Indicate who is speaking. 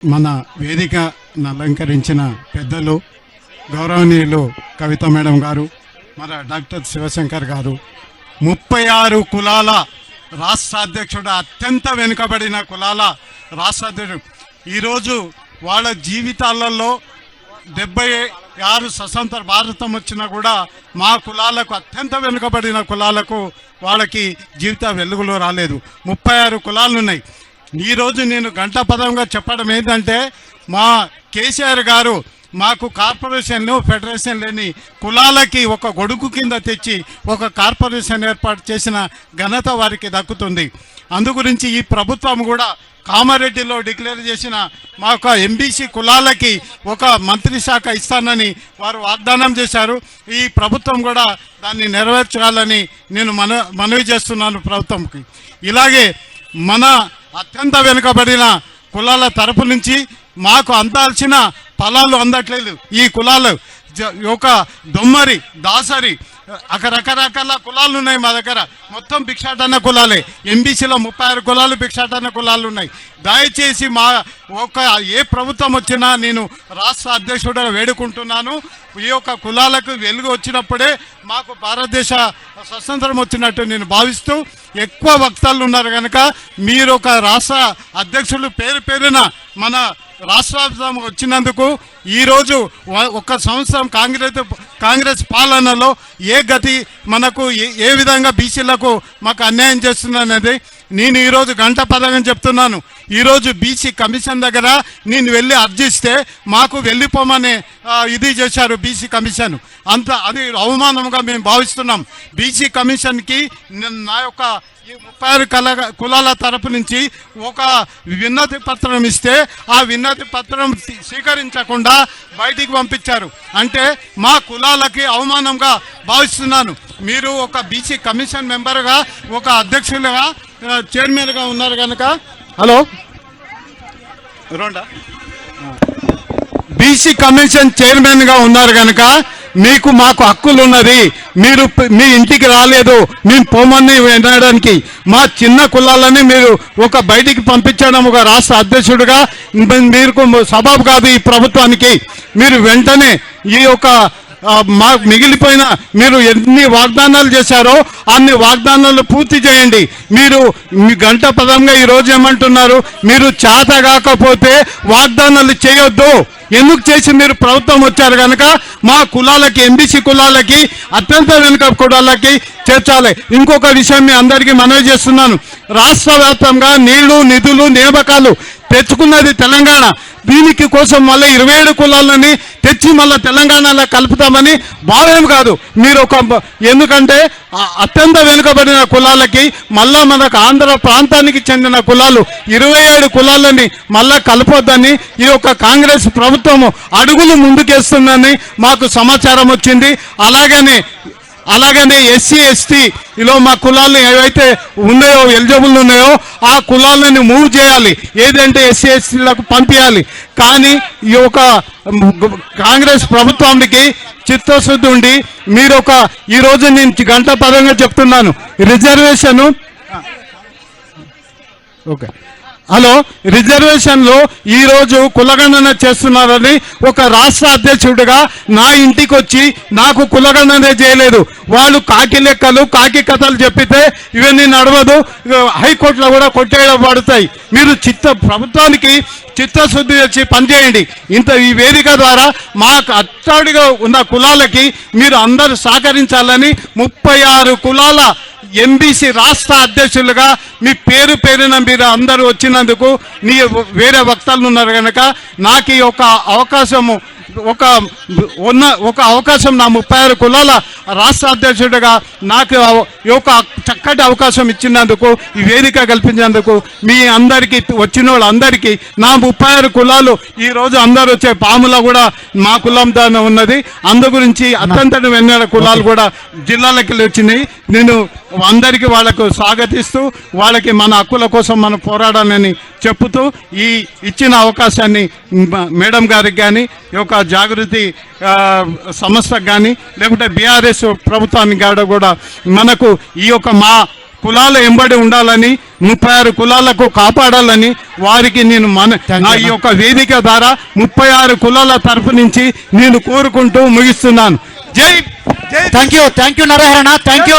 Speaker 1: మన వేదికను అలంకరించిన పెద్దలు గౌరవనీయులు కవిత మేడం గారు, మన డాక్టర్ శివశంకర్ గారు, 36 కులాల రాష్ట్ర అధ్యక్షుడు, అత్యంత వెనుకబడిన కులాల రాష్ట్ర అధ్యక్షుడు. ఈరోజు వాళ్ళ జీవితాలలో 76 స్వతంత్ర భారతం వచ్చినా కూడా మా కులాలకు, అత్యంత వెనుకబడిన కులాలకు వాళ్ళకి జీవిత వెలుగులో రాలేదు. 36 కులాలు ఉన్నాయి. ఈరోజు నేను గంటపదంగా చెప్పడం ఏంటంటే, మా కేసీఆర్ గారు మాకు కార్పొరేషన్లు ఫెడరేషన్ లేని కులాలకి ఒక గొడుగు కింద తెచ్చి ఒక కార్పొరేషన్ ఏర్పాటు చేసిన ఘనత వారికి దక్కుతుంది. అందుగురించి ఈ ప్రభుత్వం కూడా కామారెడ్డిలో డిక్లేర్ చేసిన మా యొక్క ఎంబీసీ కులాలకి ఒక మంత్రి శాఖ ఇస్తానని వారు వాగ్దానం చేశారు. ఈ ప్రభుత్వం కూడా దాన్ని నెరవేర్చాలని నేను మనవి చేస్తున్నాను ప్రభుత్వంకి. ఇలాగే మన అత్యంత వెనుకబడిన కులాల తరపు నుంచి మాకు అందాల్సిన ఫలాలు అందట్లేదు. ఈ కులాలు ఒక దొమ్మరి, దాసరి, రకరకాల కులాలు ఉన్నాయి మా దగ్గర. మొత్తం భిక్షాటన కులాలే. ఎంబీసీలో 36 కులాలు భిక్షాటన కులాలు ఉన్నాయి. దయచేసి మా ఏ ప్రభుత్వం వచ్చినా నేను రాష్ట్ర అధ్యక్షుడిగా వేడుకుంటున్నాను, ఈ యొక్క కులాలకు వెలుగు వచ్చినప్పుడే మాకు భారతదేశ స్వతంత్రం వచ్చినట్టు నేను భావిస్తూ, ఎక్కువ వక్తలు ఉన్నారు కనుక మీరు ఒక రాష్ట్ర అధ్యక్షులు పేరున మన రాష్ట్రం వచ్చినందుకు ఈరోజు ఒక సంవత్సరం కాంగ్రెస్ పాలనలో ఏ గతి మనకు ఏ విధంగా బీసీలకు మాకు అన్యాయం చేస్తుందనేది నేను ఈరోజు గంటపదంగా చెప్తున్నాను. ఈరోజు బీసీ కమిషన్ దగ్గర నేను వెళ్ళి అర్జిస్తే మాకు వెళ్ళిపోమని ఇది చేశారు బీసీ కమిషన్. అది అవమానంగా మేము భావిస్తున్నాం. బీసీ కమిషన్కి నా యొక్క ఈ 36 కులాల తరపు నుంచి ఒక విన్నతి పత్రం ఇస్తే ఆ విన్నతి పత్రం స్వీకరించకుండా బయటికి పంపించారు. అంటే మా కులాలకి అవమానంగా భావిస్తున్నాను. మీరు ఒక బీసీ కమిషన్ మెంబర్గా, ఒక అధ్యక్షులుగా, చైర్మన్గా ఉన్నారు కనుక, హలో రెండా బీసీ కమిషన్ చైర్మన్గా ఉన్నారు కనుక మీకు మాకు హక్కులు ఉన్నది. మీరు మీ ఇంటికి రాలేదు మేము పోమని వినడానికి. మా చిన్న కులాలని మీరు ఒక బయటికి పంపించడం ఒక రాష్ట్ర అధ్యక్షుడిగా మీరు సబబు కాదు. ఈ ప్రభుత్వానికి మీరు వెంటనే ఈ యొక్క మా మిగిలిపోయిన మీరు ఎన్ని వాగ్దానాలు చేశారో అన్ని వాగ్దానాలు పూర్తి చేయండి. మీరు మీ గంటపదంగా ఈరోజు ఏమంటున్నారు, మీరు చేత కాకపోతే వాగ్దానాలు చేయొద్దు. ఎందుకు చేసి మీరు ప్రభుత్వం వచ్చారు కనుక మా కులాలకి, ఎంబీసీ కులాలకి, అత్యంత వెనుక కులాలకి చేర్చాలి. ఇంకొక విషయం మీ అందరికీ మనవి చేస్తున్నాను. రాష్ట్ర వ్యాప్తంగా నీళ్లు, నిధులు, నియామకాలు తెచ్చుకున్నది తెలంగాణ. దీనికి కోసం మళ్ళీ 27 కులాలని తెచ్చి మళ్ళీ తెలంగాణలో కలుపుతామని భావ్యం కాదు. మీరు ఎందుకంటే అత్యంత వెనుకబడిన కులాలకి మళ్ళా మనకు ఆంధ్ర ప్రాంతానికి చెందిన కులాలు 27 కులాలని మళ్ళా కలపొద్దని ఈ యొక్క కాంగ్రెస్ ప్రభుత్వము అడుగులు ముందుకేస్తుందని మాకు సమాచారం వచ్చింది. అలాగనే ఎస్సీ ఎస్టీలో మా కులాలు ఏవైతే ఉన్నాయో, ఎలిజిబుల్ ఉన్నాయో ఆ కులాలను మూవ్ చేయాలి. ఏదంటే ఎస్సీ ఎస్టీలకు పంపించాలి. కానీ ఈ యొక్క కాంగ్రెస్ ప్రభుత్వానికి చిత్తశుద్ధి ఉండి మీరు ఈరోజు నేను గంటపరంగా చెప్తున్నాను, రిజర్వేషన్ ఓకే హలో రిజర్వేషన్లో ఈరోజు కులగణన చేస్తున్నారని ఒక రాష్ట్ర అధ్యక్షుడిగా నా ఇంటికి వచ్చి నాకు కులగణన చేయలేదు. వాళ్ళు కాకి లెక్కలు, కాకి కథలు చెప్పితే ఇవన్నీ నడవదు, హైకోర్టులో కూడా కొట్టేయబడతాయి. మీరు ప్రభుత్వానికి చిత్తశుద్ధి వచ్చి పనిచేయండి. ఈ వేదిక ద్వారా మాకు అట్టడిగా ఉన్న కులాలకి మీరు అందరూ సహకరించాలని 36 కులాల ఎంబీసీ రాష్ట్ర అధ్యక్షులుగా మీ పేరున మీరు అందరూ వచ్చినందుకు వేరే వక్తలు ఉన్నారు కనుక నాకు ఈ ఒక అవకాశము ఒక అవకాశం నా 36 కులాల రాష్ట్ర అధ్యక్షుడిగా నాకు ఒక చక్కటి అవకాశం ఇచ్చినందుకు, ఈ వేదిక కల్పించినందుకు మీ అందరికీ, వచ్చిన వాళ్ళందరికీ, నా 36 కులాలు ఈరోజు అందరూ వచ్చే పాములో కూడా మా కులంతో ఉన్నది. అందు గురించి అత్యంత వెన్నెల కులాలు కూడా జిల్లాలకి వచ్చినాయి. నేను అందరికీ వాళ్ళకు స్వాగతిస్తూ వాళ్ళకి మన హక్కుల కోసం మనం పోరాడాలని చెప్పుతూ ఈ ఇచ్చిన అవకాశాన్ని మేడం గారికి కానీ, ఈ యొక్క జాగృతి సంస్థకు కానీ, లేకుంటే బీఆర్ఎస్ ప్రభుత్వానికి కూడా మనకు ఈ యొక్క మా కులాల ఎంబడి ఉండాలని 36 కులాలకు కాపాడాలని వారికి నేను నా ఈ యొక్క వేదిక ద్వారా 36 కులాల తరఫు నుంచి నేను కోరుకుంటూ ముగిస్తున్నాను. జై
Speaker 2: థ్యాంక్ యూ నరహరణ, థ్యాంక్ యూ.